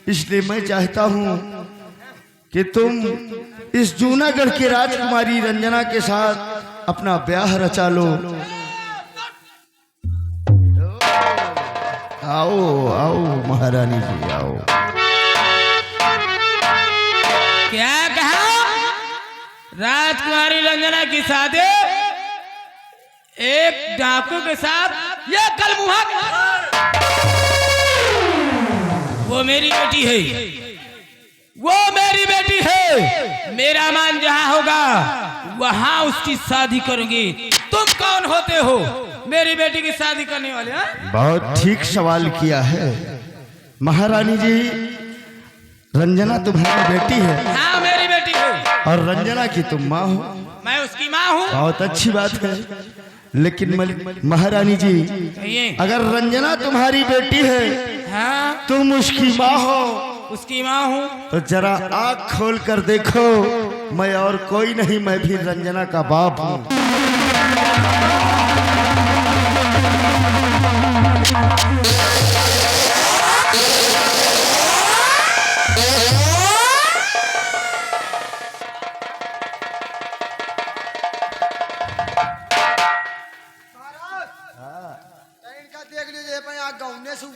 इसलिए मैं चाहता हूं कि तुम इस जूनागढ़ की राजकुमारी रंजना के साथ अपना ब्याह रचा लो। आओ आओ महारानी जी, आओ। क्या कहा? राजकुमारी रंजना की शादी एक डाकू के साथ? ये कल वो मेरी बेटी है, वो मेरी बेटी है। मेरा मान जहां होगा वहां उसकी शादी करूंगी। तुम कौन होते हो मेरी बेटी की शादी करने वाले? बहुत ठीक सवाल किया है महारानी जी। रंजना तुम्हारी बेटी है? हाँ मेरी बेटी है। और रंजना की तुम माँ हो? मैं उसकी माँ हूँ। बहुत अच्छी बात है, लेकिन महारानी जी, अगर रंजना तुम्हारी बेटी है, हाँ तुम उसकी माँ हो, उसकी माँ हूँ, तो जरा आँख खोल कर देखो, मैं और कोई नहीं, मैं भी रंजना का बाप हूँ।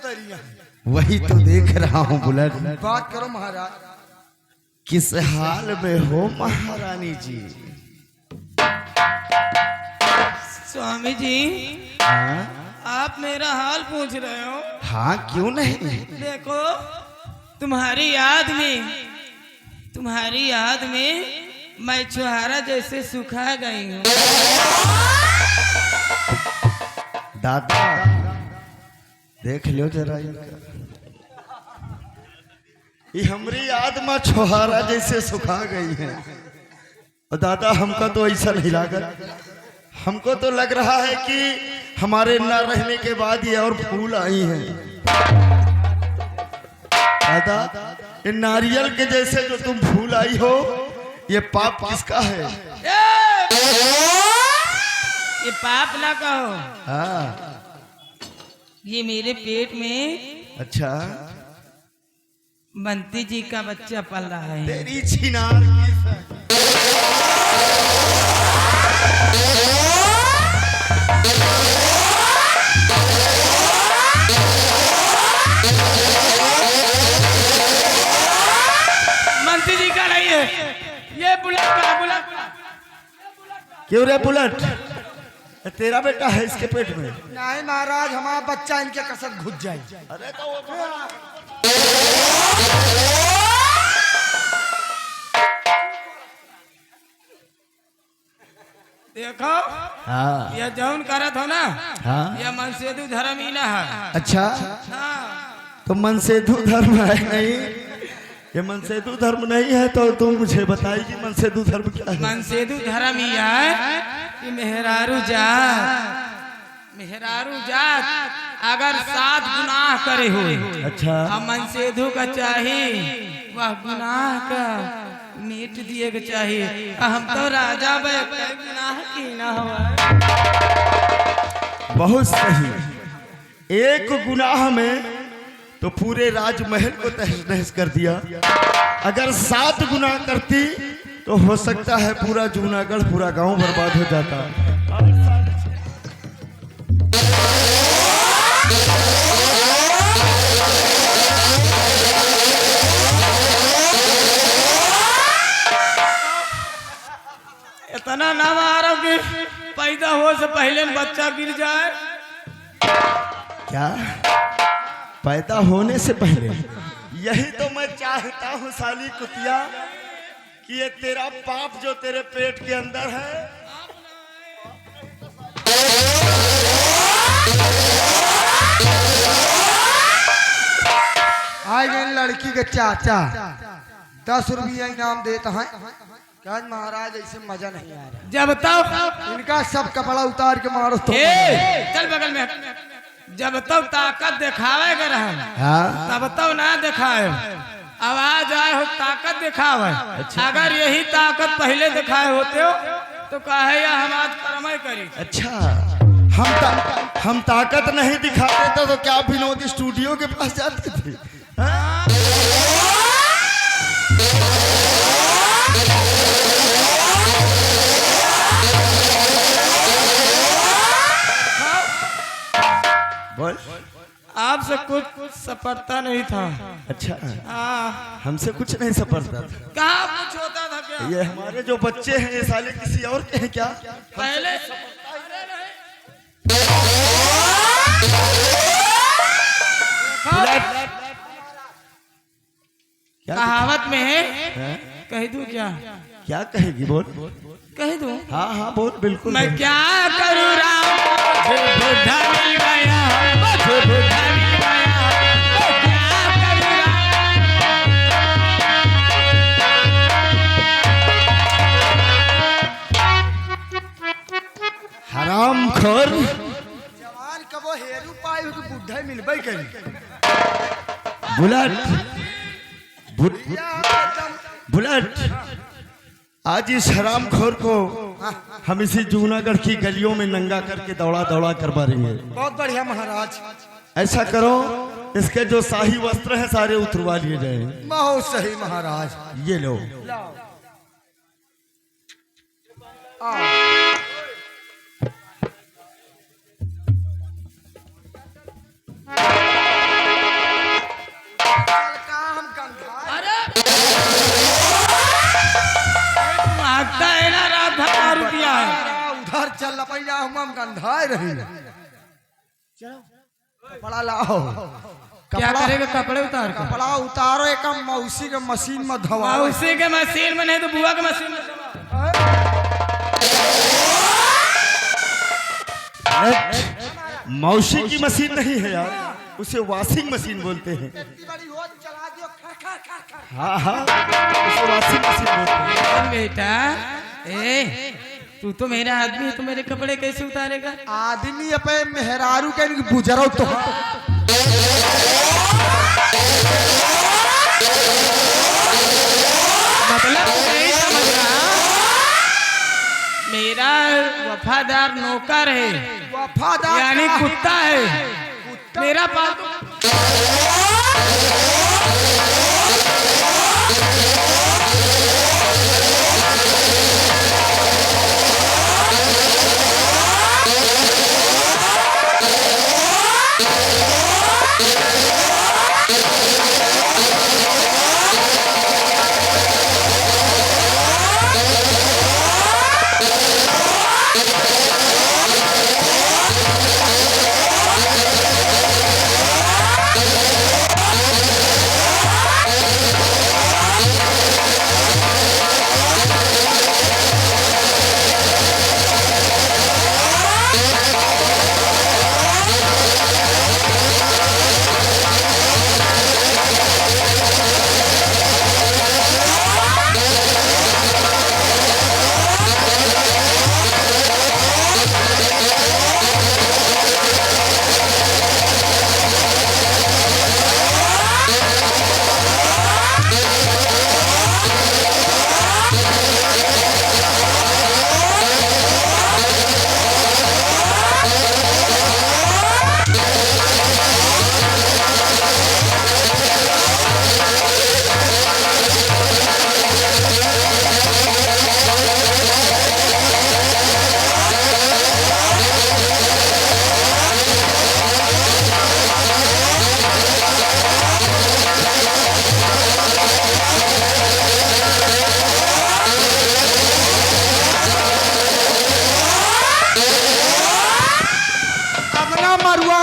दरिया वही तो देख रहा हूँ बुलेट। बात करो महाराज। किस हाल में हो महारानी जी? स्वामी जी हाँ आप मेरा हाल पूछ रहे हो? हाँ क्यों नहीं? देखो तुम्हारी याद में मैं छुहारा जैसे सुखा गई हूँ। दादा देख लो जरा ये हमारी याद में छोहारा जैसे सुखा गई है। और दादा हमको तो ऐसा नहीं लगा, हमको तो लग रहा है कि हमारे न रहने के बाद ये और फूल आई हैं। दादा ये नारियल के जैसे जो तुम फूल आई हो, ये पाप किसका है? ये पाप ना कहो, हाँ ये मेरे पेट में अच्छा बंती जी का बच्चा पल रहा है। तेरी छिनार की बंती जी का नहीं है, ये बुलेट का बुलेट। क्यों रे बुलेट? तेरा बेटा है इसके पेट में? नहीं महाराज, हमारा बच्चा इनके कसर घुस जाए। अरे तो वो देखो हाँ ये जौन करत हो ना, हाँ ये मनसेदु धर्म ही ना है। अच्छा हाँ। तो मनसेधु धर्म है नहीं? ये मनसेधु धर्म नहीं है तो तुम मुझे बताइए मनसेधु धर्म क्या है? मनसेदु धर्म ही है कि मेहरारू जात अगर 7 गुनाह करे हो, अच्छा हम मनसेधु का चाहिए वह गुनाह का मीट दिए के चाहिए। हम तो राजा बे गुनाह की ना हुआ। बहुत सही। एक गुनाह में तो पूरे राजमहल को तहस नहस कर दिया। अगर 7 गुनाह करती तो हो सकता है पूरा जूनागढ़ पूरा गांव बर्बाद हो जाता। इतना ना मारो कि पैदा हो से पहले बच्चा गिर जाए। क्या पैदा होने से पहले? यही तो मैं चाहता हूँ साली कुतिया कि ये तेरा पाप जो तेरे पेट के अंदर है, आज इन लड़की के चाचा 10 रुपया इनाम देता है। क्या महाराज ऐसे मजा नहीं आ रहा। जब तक इनका सब कपड़ा उतार के मारो तो चल बगल में, जब तक ताकत दिखावे के रहे तब तक ना दिखाए। आवाज आए हो ताकत दिखावे। अगर यही ताकत पहले दिखाए होते हो तो कहे या हम आज कर्म करी। अच्छा हम ताकत नहीं दिखाते थे तो क्या विनोद स्टूडियो के पास जाते थे? बोल। आपसे कुछ सपरता नहीं था। अच्छा हाँ। हमसे कुछ नहीं सपरता था? कहाँ कुछ होता था क्या? ये हमारे जो बच्चे हैं ये साले किसी और के हैं क्या? पहले कहावत में है, कह दूं क्या? क्या कहेगी? बोल। कह दूं? हाँ हाँ बोल बिल्कुल। मैं क्या करूं राम, बुढ़ा मिल गया, बुढ़ा मिल गया, मैं क्या करूं हराम खोर। जवान कबो हेरू पाई हो कि बुढ़ा मिलबे करी। बुलेट बुलेट आज इस हराम खोर को हम इसी जूनागढ़ की गलियों में नंगा करके दौड़ा दौड़ा करवा देंगे। बहुत बढ़िया महाराज। ऐसा करो इसके जो शाही वस्त्र हैं सारे उतरवा लिए जाए। बहुत सही महाराज। ये लो। चल लपैया हम गंधाए रही चलो कपड़ा लाओ क्या करेगा? कपड़े उतार कर कपड़ा उतारो एक मौसी के मशीन में धवाओ उसी के मशीन में नहीं तो बुआ के मशीन में दबा। मौसी की मशीन नहीं है यार, उसे वॉशिंग मशीन बोलते हैं। चला दियो हाँ हाँ, उसे वॉशिंग मशीन बोलते हैं। बेटा ए तू तो मेरा आदमी है, तो मेरे कपड़े कैसे उतारेगा? आदमी अपने मेहरारू के गुजरो तो मतलब नहीं समझ रहा, मेरा वफादार नौकर है, वफादार यानी का कुत्ता है मेरा पालतू।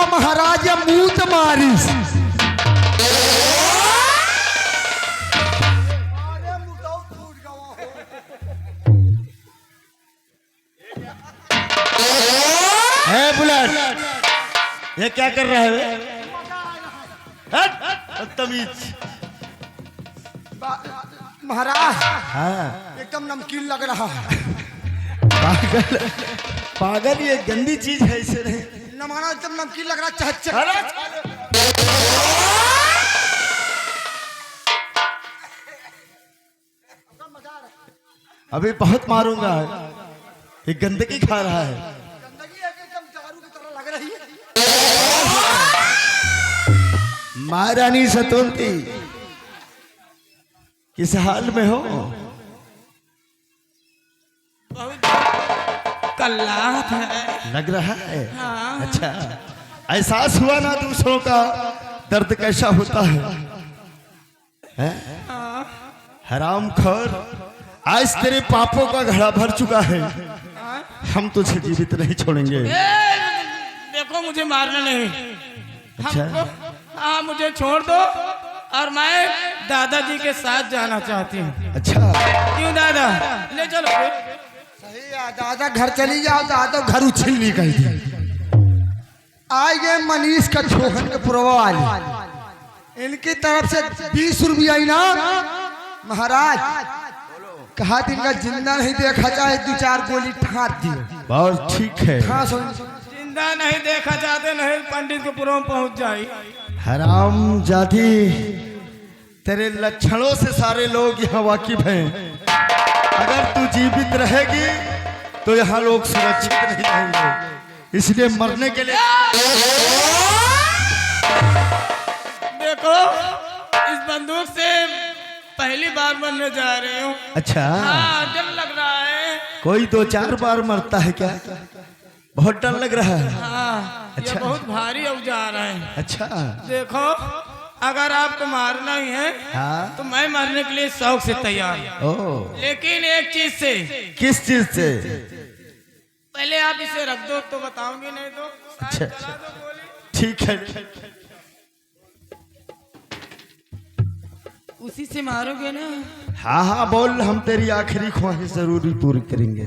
महाराज मूत मारिस है बुलेट, ये क्या कर रहा है? बदतमीज। महाराज हाँ एकदम नमकीन लग रहा है। पागल पागल, ये गंदी चीज है, इसे नहीं। नमाना एकदम नमकीन लग रहा है। अभी बहुत मारूंगा, ये गंदगी खा रहा है। गंदगी है कि एकदम दारू की तरह लग रही है। महारानी सतोंती किस हाल में हो? कल्लात है लग रहा है। हाँ। अच्छा, एहसास हुआ ना दूसरों का दर्द कैसा होता है, हरामखोर। आज तेरे पापों का घड़ा भर चुका है, हम तुझे जीवित नहीं छोड़ेंगे। देखो मुझे मारना नहीं, अच्छा। हमको हाँ मुझे छोड़ दो और मैं दादाजी के साथ जाना चाहती हूँ। अच्छा, क्यों दादा? ले चलो। सही है दादा, घर चली जाओ दादा, घर उछल नहीं गई। आए गए मनीष का छोहन के पुरवा वाली, इनकी तरफ से 20 रुपया ना महाराज कहा दिन का जिंदा नहीं देखा चाहे 2-4 गोली ठाक दियो। बहुत ठीक है। हाँ सुन, जिंदा नहीं देखा चाहते, नहीं पंडित के पुरवा में पहुंच जाए। हराम जाति, तेरे लक्षणों से सारे लोग यहाँ वाकिफ हैं। अगर तू जीवित रहेगी तो यहाँ लोग सुरक्षित नहीं रहेंगे, इसलिए मरने के लिए। देखो इस बंदूक से पहली बार मरने जा रही हूँ। अच्छा, हाँ डर लग रहा है। कोई 2-4 बार मरता है क्या? बहुत डर लग रहा है। हाँ अच्छा। ये बहुत भारी औजार है। अच्छा, देखो अगर आपको मारना ही है हाँ। तो मैं मरने के लिए शौक से तैयार हूँ, ओ, लेकिन एक चीज से। किस चीज से? पहले आप इसे रख दो तो बताऊंगी, नहीं तो अच्छा, चला दो गोली। ठीक है। उसी से मारोगे ना? हाँ हाँ बोल, हम तेरी आखिरी ख्वाहिश जरूर पूरी करेंगे।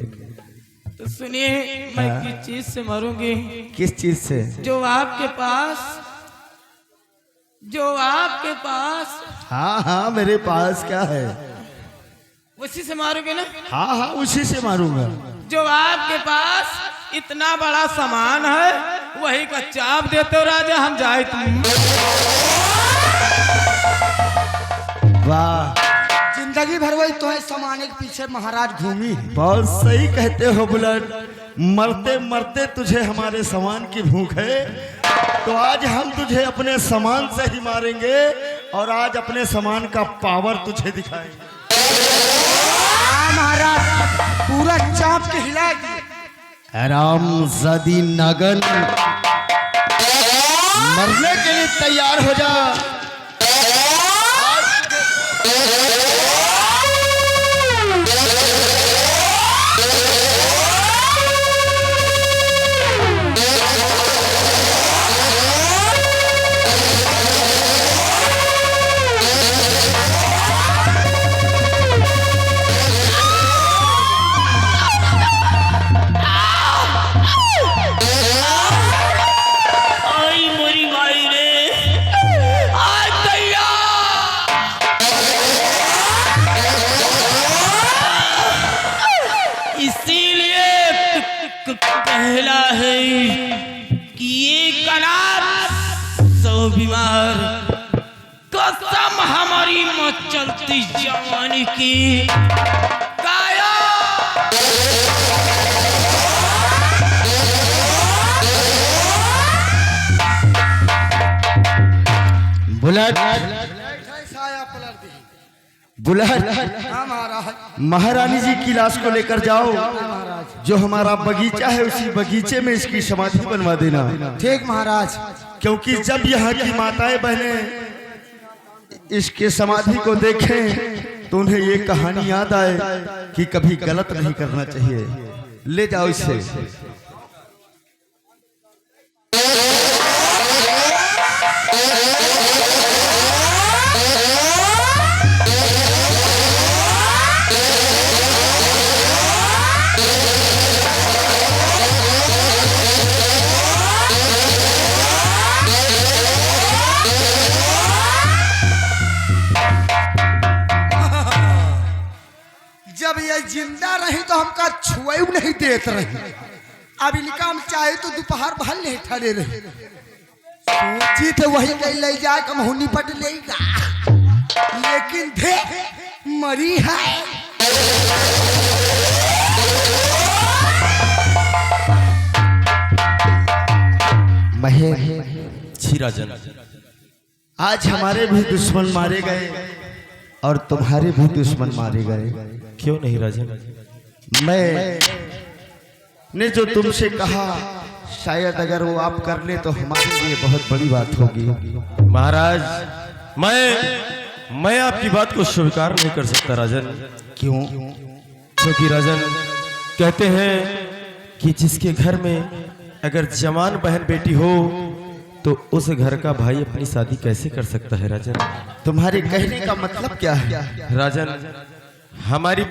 तो सुनिए, मैं किस चीज से मरूंगी? किस चीज से? जो आपके पास हाँ हाँ मेरे पास क्या है? उसी से मारोगे ना? हाँ हाँ उसी से मारूंगा। जो आपके पास इतना बड़ा सामान है, वही का चाप देते हो राजा, हम जाए तुम। वाह, जिंदगी भर वही तो है समाने के पीछे महाराज घूमी। बहुत सही कहते हो बुलेट। मरते मरते तुझे हमारे सामान की भूख है, तो आज हम तुझे अपने सामान से ही मारेंगे और आज अपने सामान का पावर तुझे दिखाएंगे। हाँ महाराज, पूरा चाप के हिला दिए। आराम ज़ादी नागन, मरने के लिए तैयार हो जा। कहला है कि ये कनात सौ बीमार, कसम हमारी मचलती जवानी की। काया बुलेट, साया पलट दी। बुलेट, हाँ महाराज। महारानी जी की लाश को लेकर जाओ, जो हमारा बगीचा है उसी बगीचे में इसकी समाधि बनवा देना। ठीक महाराज। क्योंकि जब यहाँ की माताएं बहनें इसके समाधि को देखें तो उन्हें ये कहानी याद आए कि कभी गलत नहीं करना चाहिए। ले जाओ इसे। जब ये जिंदा रही तो हमका छुए नहीं देत रही। अब इनका हम चाहे तो दोपहर भर ले ठहरे रहे। सोची थे वही कहीं ले जाए कम होनी पट लेगा, लेकिन दे मरी है। महेश जी राजन, आज हमारे भी दुश्मन मारे गए और तुम्हारे भी दुश्मन मारे गए। क्यों नहीं राजन? मैं ने जो तुमसे कहा शायद अगर वो आप कर ले तो हमारे लिए बहुत बड़ी बात होगी। महाराज, मैं आपकी बात को स्वीकार नहीं कर सकता राजन। क्यों? क्योंकि राजन कहते हैं कि जिसके घर में अगर जवान बहन बेटी हो तो उस घर का भाई अपनी शादी कैसे कर सकता है राजन? तुम्हारे कहने का मतलब क्या है? राजन, हमारी